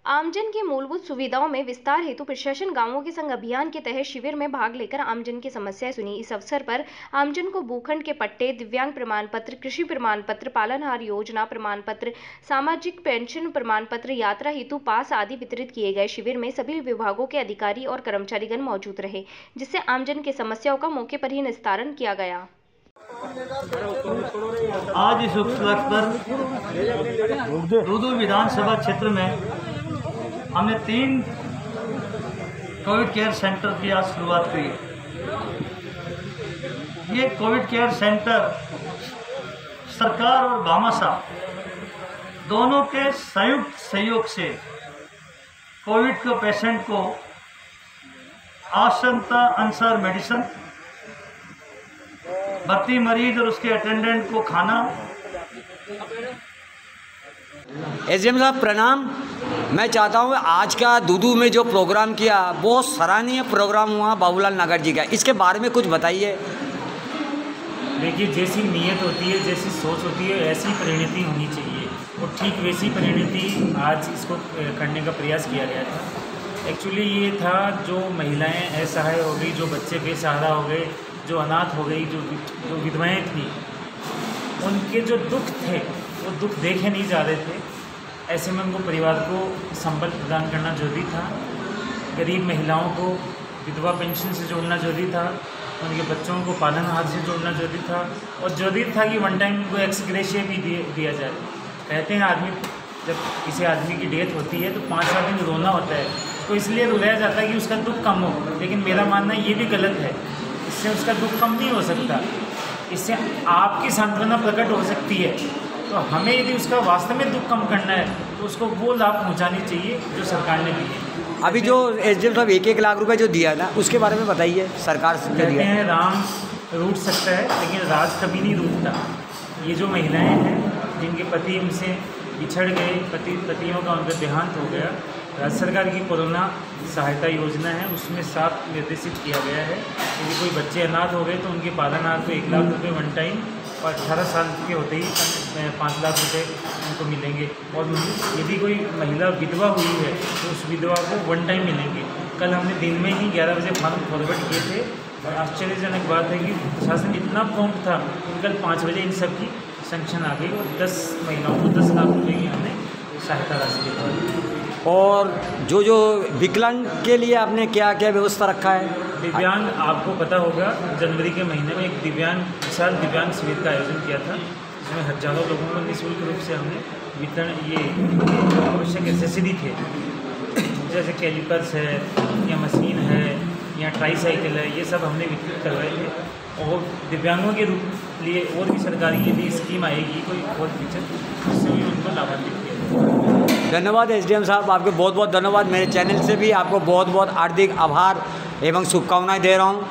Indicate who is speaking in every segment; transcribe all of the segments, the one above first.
Speaker 1: आमजन की मूलभूत सुविधाओं में विस्तार हेतु प्रशासन गांवों के संग अभियान के तहत शिविर में भाग लेकर आमजन की समस्याएं सुनी। इस अवसर पर आमजन को भूखंड के पट्टे, दिव्यांग प्रमाण पत्र, कृषि प्रमाण पत्र, पालनहार योजना प्रमाण पत्र, सामाजिक पेंशन प्रमाण पत्र, यात्रा हेतु पास आदि वितरित किए गए। शिविर में सभी विभागों के अधिकारी और कर्मचारीगण मौजूद रहे, जिससे आमजन की समस्याओं का मौके पर ही निस्तारण किया गया।
Speaker 2: आज इस उपलक्ष्य पर दूदू विधानसभा क्षेत्र में हमने 3 कोविड केयर सेंटर की आज शुरुआत की। ये कोविड केयर सेंटर सरकार और भामाशाह दोनों के संयुक्त सहयोग से कोविड के पेशेंट को आवश्यकता अनुसार मेडिसिन, भर्ती मरीज और उसके अटेंडेंट को खाना।
Speaker 3: एसडीएम साहब प्रणाम। मैं चाहता हूँ आज का दूदू में जो प्रोग्राम किया बहुत सराहनीय प्रोग्राम हुआ बाबूलाल नागर जी का, इसके बारे में कुछ बताइए।
Speaker 4: देखिए, जैसी नीयत होती है, जैसी सोच होती है, ऐसी परिणति होनी चाहिए और ठीक वैसी परिणति आज इसको करने का प्रयास किया गया था। एक्चुअली ये था, जो महिलाएं असहाय हो गई, जो बच्चे बेसहारा हो गए, जो अनाथ हो गई, जो विधवाएं थी, उनके जो दुख थे वो दुख देखे नहीं जा रहे थे। ऐसे में उनको परिवार को संबल प्रदान करना जरूरी था। गरीब महिलाओं को विधवा पेंशन से जोड़ना जरूरी था, उनके बच्चों को पालनहार से जोड़ना जरूरी था और जरूरी था कि वन टाइम उनको एक्स ग्रेशिया भी दिया जाए। कहते हैं आदमी, जब किसी आदमी की डेथ होती है तो 5-7 दिन रोना होता है, तो इसलिए रुलाया जाता है कि उसका दुख कम हो। लेकिन मेरा मानना ये भी गलत है, इससे उसका दुख कम नहीं हो सकता, इससे आपकी सांत्वना प्रकट हो सकती है। तो हमें यदि उसका वास्तव में दुख कम करना है तो उसको वो लाभ पहुंचानी चाहिए जो सरकार ने दिए।
Speaker 3: अभी जो एसडीएम साहब 1-1 लाख रुपए जो दिया ना, उसके बारे में बताइए। सरकार से
Speaker 4: कहते हैं राम रूठ सकता है लेकिन राज कभी नहीं रूठता। ये जो महिलाएं हैं जिनके पति उनसे बिछड़ गए, पतियों का उनका देहांत हो गया, राज्य सरकार की कोरोना सहायता योजना है, उसमें साफ निर्देशित किया गया है यदि कोई बच्चे अनाथ हो गए तो उनके पालनहार को 1 लाख रुपये वन टाइम और 18 साल के होते ही 5 लाख रुपये उनको मिलेंगे। और यदि कोई महिला विधवा हुई है तो उस विधवा को वन टाइम मिलेंगे। कल हमने दिन में ही 11 बजे फॉर्म फॉरवर्ड किए थे और आश्चर्यजनक बात है कि प्रशासन इतना प्रॉम्प्ट था, कल 5 बजे इन सब की सैंक्शन आ गई और 10 महिलाओं को 10 लाख रुपये की हमने सहायता राशि दी।
Speaker 3: और जो विकलांग के लिए आपने क्या क्या व्यवस्था रखा है?
Speaker 4: दिव्यांग, आपको पता होगा जनवरी के महीने में एक विशाल दिव्यांग शिविर का आयोजन किया था, जिसमें हजारों लोगों को निःशुल्क रूप से हमने वितरण, ये आवश्यक एसेसरी थे जैसे कैलिपर्स है या मशीन है या ट्राईसाइकिल है, ये सब हमने वितरित करवाए थे। और दिव्यांगों के लिए और भी सरकारी यदि स्कीम आएगी कोई और फीचर, उससे भी उनको लाभान्वित किया।
Speaker 3: धन्यवाद एसडीएम साहब, आपके बहुत बहुत धन्यवाद। मेरे चैनल से भी आपको बहुत बहुत हार्दिक आभार एवं शुभकामनाएं दे रहा हूं।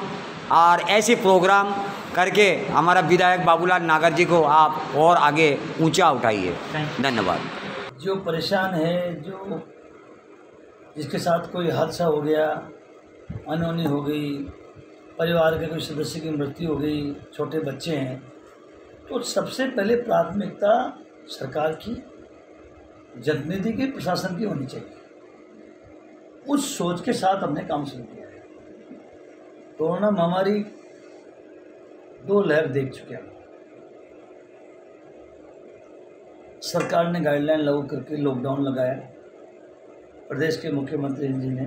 Speaker 3: और ऐसे प्रोग्राम करके हमारा विधायक बाबूलाल नागर जी को आप और आगे ऊंचा उठाइए। धन्यवाद।
Speaker 2: जो परेशान है, जो जिसके साथ कोई हादसा हो गया, अनहोनी हो गई, परिवार के कोई सदस्य की मृत्यु हो गई, छोटे बच्चे हैं, तो सबसे पहले प्राथमिकता सरकार की, जनप्रतिनिधि की, प्रशासन की होनी चाहिए। उस सोच के साथ हमने काम शुरू किया है। कोरोना महामारी 2 लहर देख चुके हैं। सरकार ने गाइडलाइन लागू करके लॉकडाउन लगाया। प्रदेश के मुख्यमंत्री जी ने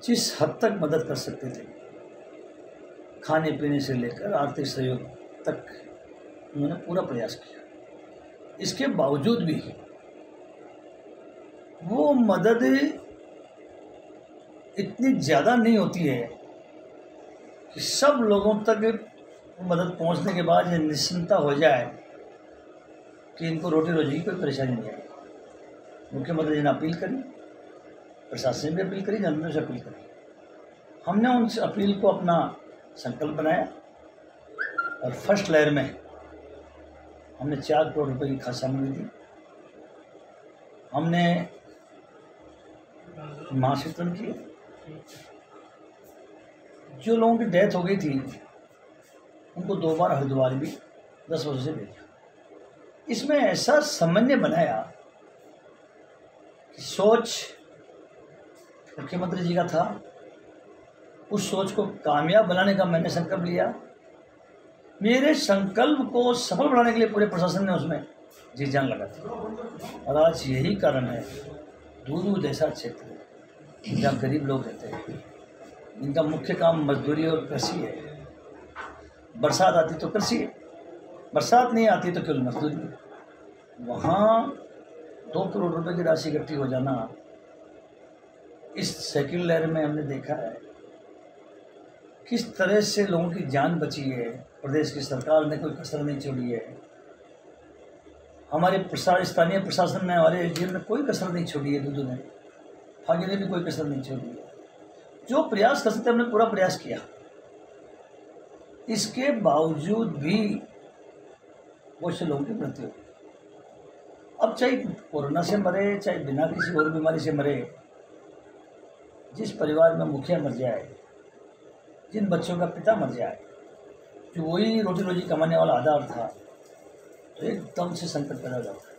Speaker 2: जिस हद तक मदद कर सकते थे, खाने पीने से लेकर आर्थिक सहयोग तक, उन्होंने पूरा प्रयास किया। इसके बावजूद भी वो मदद इतनी ज़्यादा नहीं होती है कि सब लोगों तक मदद पहुंचने के बाद ये निश्चिंतता हो जाए कि इनको रोटी रोजी की कोई परेशानी नहीं आएगी। मुख्यमंत्री जी ने अपील करी, प्रशासन ने भी अपील करी, जनता से अपील करी। हमने उन अपील को अपना संकल्प बनाया और फर्स्ट लहर में हमने 4 करोड़ रुपए की खाद सामग्री दी। हमने महाशितन किए। जो लोगों की डेथ हो गई थी उनको 2 बार हरिद्वार भी 10 वर्ष से भेजा। इसमें ऐसा समन्वय बनाया सोच मुख्यमंत्री जी का था, उस सोच को कामयाब बनाने का मैंने संकल्प लिया। मेरे संकल्प को सफल बनाने के लिए पूरे प्रशासन ने उसमें जी जान लगा था। और आज यही कारण है, दूर जैसा क्षेत्र जहाँ गरीब लोग रहते हैं, इनका मुख्य काम मजदूरी और कृषि है। बरसात आती तो कृषि है, बरसात नहीं आती तो केवल मजदूरी। वहाँ 2 करोड़ रुपए की राशि इकट्ठी हो जाना, इस सेक्युलर लहर में हमने देखा है किस तरह से लोगों की जान बची है। प्रदेश की सरकार ने कोई कसर नहीं छोड़ी है, हमारे स्थानीय प्रशासन ने, हमारे जेल में कोई कसर नहीं छोड़ी है, दूध ने, फागी ने भी कोई कसर नहीं छोड़ी है। जो प्रयास कर सकते हमने पूरा प्रयास किया। इसके बावजूद भी बहुत से लोगों की मृत्यु। अब चाहे कोरोना से मरे, चाहे बिना किसी और बीमारी से मरे, जिस परिवार में मुखिया मर जाए, जिन बच्चों का पिता मर जाए, जो वही रोटी रोजी कमाने वाला आधार था, तो एकदम से संकट पैदा हो जाता है।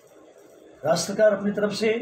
Speaker 2: राज्य सरकार अपनी तरफ से